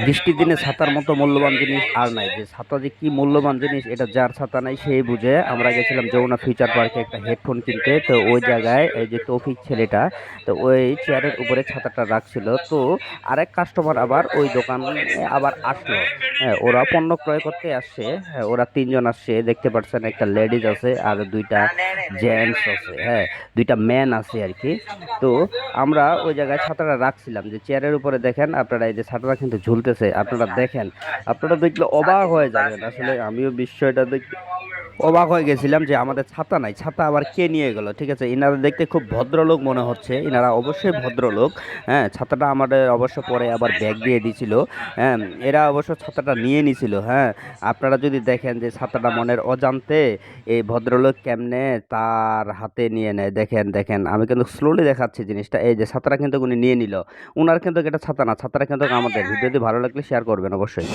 বৃষ্টির দিনে ছাতার মতো মূল্যবান জিনিস আর নাই। যে ছাতা যে কি মূল্যবান জিনিস এটা যার ছাতা নাই সেই বুঝে। আমরা গেছিলাম যমুনা ফিউচার পার্কে একটা হেডফোন কিনতে। তো ওই জায়গায় এই যে তৌফিক ছেলেটা, তো ওই চেয়ারের উপরে ছাতাটা রাখছিল। তো আরেক কাস্টমার আবার ওই দোকানে আবার আসলো। হ্যাঁ, ওরা পণ্য ক্রয় করতে আসছে। হ্যাঁ, ওরা তিনজন আসছে, দেখতে পাচ্ছেন একটা লেডিজ আছে আর দুইটা জেন্টস আছে। হ্যাঁ, দুইটা ম্যান আছে আর কি। তো আমরা ওই জায়গায় ছাতাটা রাখছিলাম যে চেয়ারের উপরে। দেখেন আপনারা, এই যে ছাতাটা কিন্তু ঝুলতেছে, আপনারা দেখেন। আপনারা দেখলে অবাক হয়ে যাবেন। আসলে আমিও বিষয়টা দেখে অবাক হয়ে গেছিলাম যে আমাদের ছাতা নাই, ছাতা আবার কে নিয়ে গেল। ঠিক আছে, ইনারা দেখতে খুব ভদ্রলোক মনে হচ্ছে, ইনারা অবশ্যই ভদ্রলোক। হ্যাঁ, ছাতাটা আমাদের অবশ্য পরে আবার ব্যাগ দিয়ে দিছিল। হ্যাঁ, এরা অবশ্য ছাতাটা নিয়ে নিছিল। হ্যাঁ, আপনারা যদি দেখেন যে ছাতাটা মনের অজান্তে এই ভদ্রলোক কেমনে তার হাতে নিয়ে নেয়। দেখেন দেখেন, আমি কিন্তু স্লোলি দেখাচ্ছি জিনিসটা। এই যে ছাতাটা কিন্তু উনি নিয়ে নিল। উনার কিন্তু এটা ছাতা না, ছাতাটা কিন্তু আমাদের। ভিডিওটি ভালো লাগলে শেয়ার করবেন অবশ্যই।